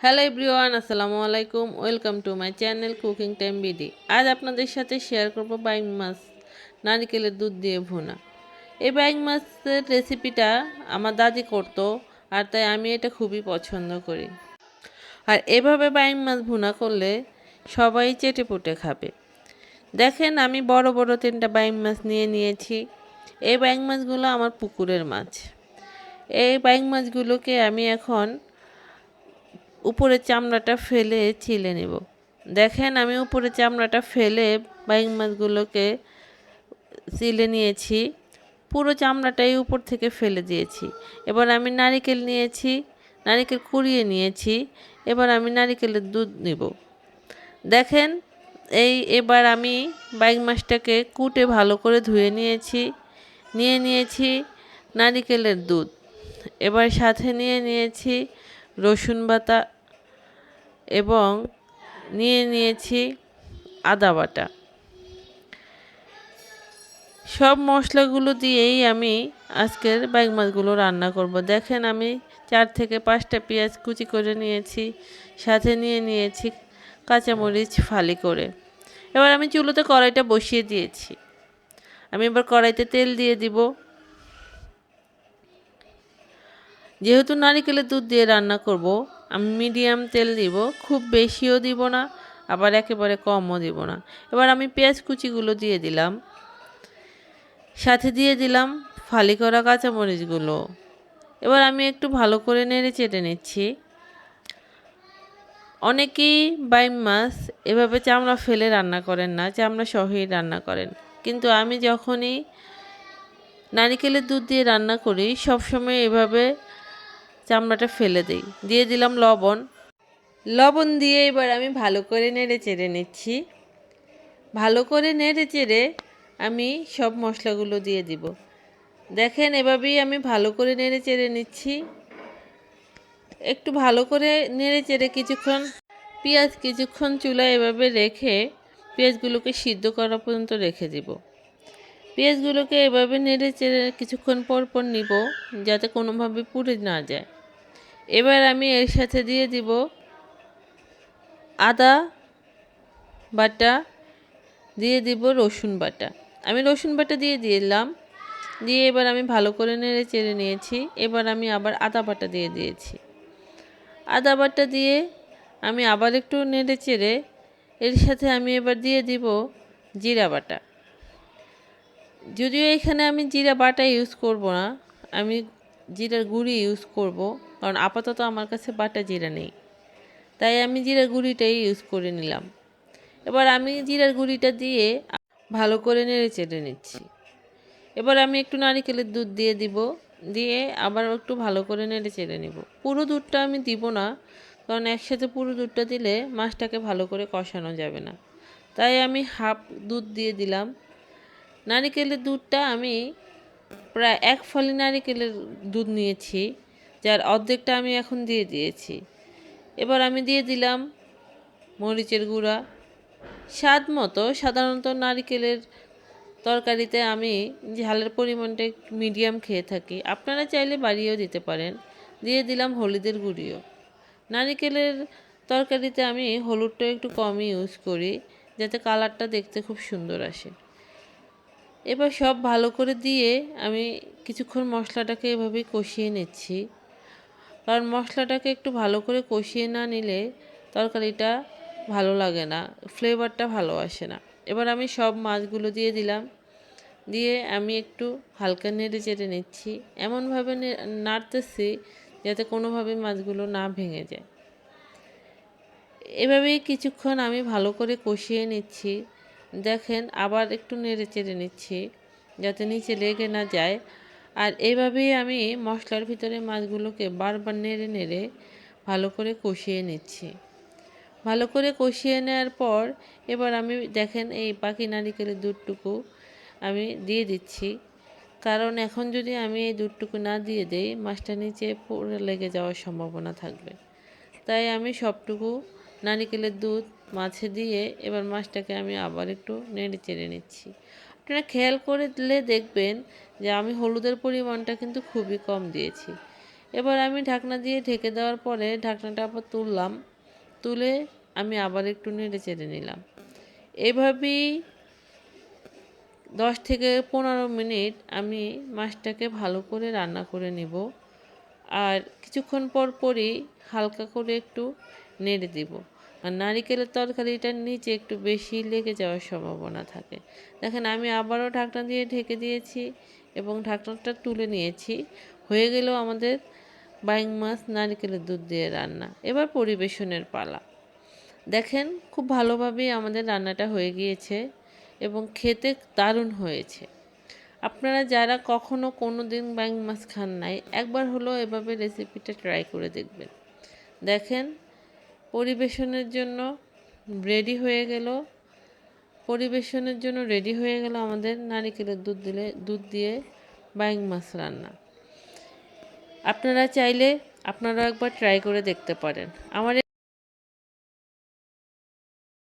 Hello everyone, আসসালামু আলাইকুম। Welcome to my channel cooking time BD. আজ আপনাদের সাথে শেয়ার করব বাইং মাছ নারকেলের দুধ দিয়ে ভুনা। এই বাইং মাছের রেসিপিটা আমার দাদি করতো, আর তাই আমি এটা খুবই পছন্দ করি। আর এভাবে বাইং মাছ ভুনা করলে সবাই চেটেপুটে খাবে। দেখেন, আমি বড় বড় 3টা বাইং মাছ নিয়ে নিয়েছি। এই বাইং মাছগুলো আমার পুকুরের মাছ। এই বাইং মাছগুলোকে আমি এখন উপরের চামড়াটা ফেলে ছিলে নেব। দেখেন, আমি উপরের চামড়াটা ফেলে বাইং মাছগুলোকে ছিলে নিয়েছি। পুরো চামড়াটাই উপর থেকে ফেলে দিয়েছি। এবার আমি নারকেল নিয়েছি, নারকেল কুড়িয়ে নিয়েছি। এবার আমি নারকেলের দুধ নেব। দেখেন, এবার আমি বাইং মাছটাকে কুটে ভালো করে ধুয়ে নিয়েছি নারকেলের দুধ। এবার সাথে নিয়েছি রসুন বাটা এবং নিয়েছি আদা বাটা। সব মশলাগুলো দিয়েই আমি আজকের বাইং মাছগুলো রান্না করব। দেখেন, আমি 4 থেকে 5টা পেঁয়াজ কুচি করে নিয়েছি, সাথে নিয়েছি কাঁচামরিচ ফালি করে। এবার আমি চুলোতে কড়াইটা বসিয়ে দিয়েছি। আমি এবার কড়াইতে তেল দিয়ে দিব। যেহেতু নারকেলের দুধ দিয়ে রান্না করব, আমি মিডিয়াম তেল দিব, খুব বেশিও দিব না, আবার একেবারে কমও দিব না। এবার আমি পেঁয়াজ কুচিগুলো দিয়ে দিলাম, সাথে দিয়ে দিলাম ফালি করা কাঁচামরিচগুলো। এবার আমি একটু ভালো করে নেড়ে চেটে নিচ্ছি। অনেকেই বাইম মাছ এভাবে চামড়া ফেলে রান্না করেন না, চামড়া সহই রান্না করেন। কিন্তু আমি যখনই নারকেলের দুধ দিয়ে রান্না করি, সবসময় এভাবে চামড়াটা ফেলে দিই। দিয়ে দিলাম লবণ দিয়ে এবার আমি ভালো করে নেড়ে চেড়ে নিচ্ছি। ভালো করে নেড়ে চেড়ে আমি সব মশলাগুলো দিয়ে দিব। দেখেন, এভাবেই আমি ভালো করে নেড়ে চেড়ে নিচ্ছি। একটু ভালো করে নেড়ে চেড়ে কিছুক্ষণ চুলায় এভাবে রেখে পেঁয়াজগুলোকে সিদ্ধ করা পর্যন্ত রেখে দিব। পেঁয়াজগুলোকে এভাবে নেড়ে চেড়ে কিছুক্ষণ পর পর নিব, যাতে কোনোভাবে পুড়ে না যায়। এবার আমি এর সাথে দিয়ে দিব আদা বাটা, দিয়ে দিব রসুন বাটা। আমি রসুন বাটা দিয়ে দিলাম। দিয়ে এবার আমি ভালো করে নেড়ে চেড়ে নিয়েছি। এবার আমি আবার আদা বাটা দিয়ে দিয়েছি। আদা বাটা দিয়ে আমি আবার একটু নেড়ে চেড়ে এর সাথে আমি এবার দিয়ে দিব জিরা বাটা। যদিও এখানে আমি জিরা বাটা ইউজ করব না, আমি জিরার গুঁড়ি ইউজ করব, কারণ আপাতত আমার কাছে বাটা জিরা নেই, তাই আমি জিরার গুঁড়িটাই ইউজ করে নিলাম। এবার আমি জিরার গুঁড়িটা দিয়ে ভালো করে নেড়ে চেড়ে নিচ্ছি। এবার আমি একটু নারকেলের দুধ দিয়ে দিব, দিয়ে আবার একটু ভালো করে নেড়ে চেড়ে নিব। পুরো দুধটা আমি দিব না, কারণ একসাথে পুরো দুধটা দিলে মাছটাকে ভালো করে কষানো যাবে না, তাই আমি হাফ দুধ দিয়ে দিলাম। নারকেলের দুধটা আমি প্রায় 1 ফালি নারকেলের দুধ নিয়েছি, যার অর্ধেকটা আমি এখন দিয়ে দিয়েছি। এবার আমি দিয়ে দিলাম মরিচের গুঁড়া স্বাদ মতো। সাধারণত নারকেলের তরকারিতে আমি ঝালের পরিমাণটা একটু মিডিয়াম খেয়ে থাকি, আপনারা চাইলে বাড়িয়েও দিতে পারেন। দিয়ে দিলাম হলুদের গুঁড়িও। নারকেলের তরকারিতে আমি হলুদটা একটু কমই ইউজ করি, যাতে কালারটা দেখতে খুব সুন্দর আসে। এবার সব ভালো করে দিয়ে আমি কিছুক্ষণ মশলাটাকে এভাবেই কষিয়ে নিচ্ছি, কারণ মশলাটাকে একটু ভালো করে কষিয়ে না নিলে তরকারিটা ভালো লাগে না, ফ্লেভারটা ভালো আসে না। এবার আমি সব মাছগুলো দিয়ে দিলাম, দিয়ে আমি একটু হালকা নেড়ে চেড়ে নিচ্ছি, এমনভাবে নাড়তেছি যাতে কোনোভাবে মাছগুলো না ভেঙে যায়। এভাবেই কিছুক্ষণ আমি ভালো করে কষিয়ে নিচ্ছি। দেখেন, আবার একটু নেড়ে চেড়ে নিচ্ছি যাতে নিচে লেগে না যায়। আর এইভাবেই আমি মশলার ভিতরে মাছগুলোকে বারবার নেড়ে নেড়ে ভালো করে কষিয়ে নিচ্ছি। ভালো করে কষিয়ে নেওয়ার পর এবার আমি দেখেন এই বাকি নারকেলের দুধটুকু আমি দিয়ে দিচ্ছি, কারণ এখন যদি আমি এই দুধটুকু না দিয়ে দেই, মাছটা নিচে পুড়ে লেগে যাওয়ার সম্ভাবনা থাকবে। তাই আমি সবটুকু নারকেলের দুধ মাছে দিয়ে এবার মাছটাকে আমি আবার একটু নেড়ে চেড়ে নিচ্ছি। আপনারা খেয়াল করলে দেখবেন যে আমি হলুদের পরিমাণটা কিন্তু খুবই কম দিয়েছি। এবার আমি ঢাকনা দিয়ে ঢেকে দেওয়ার পরে ঢাকনাটা আবার তুললাম, তুলে আমি আবার একটু নেড়ে চেড়ে নিলাম। এভাবেই 10 থেকে 15 মিনিট আমি মাছটাকে ভালো করে রান্না করে নিব। আর কিছুক্ষণ পর পরই হালকা করে একটু নেড়ে দিব। আর নারিকেলের তরকারিটার নিচে একটু বেশি লেগে যাওয়ার সম্ভাবনা থাকে। দেখেন আমি আবারও ঢাকনা দিয়ে ঢেকে দিয়েছি এবং ঢাকনাটা তুলে নিয়েছি। হয়ে গেল আমাদের বাইং মাছ নারিকেলের দুধ দিয়ে রান্না। এবার পরিবেশনের পালা। দেখেন খুব ভালোভাবেই আমাদের রান্নাটা হয়ে গিয়েছে এবং খেতে দারুণ হয়েছে। আপনারা যারা কখনো কোনো দিন বাইং মাছ খান নাই, একবার হলো এভাবে রেসিপিটা ট্রাই করে দেখবেন। দেখেন পরিবেশনের জন্য রেডি হয়ে গেল আমাদের নারিকেলের দুধ দিয়ে বাইং মাছ রান্না। আপনারা চাইলে আপনারাও একবার ট্রাই করে দেখতে পারেন। আমার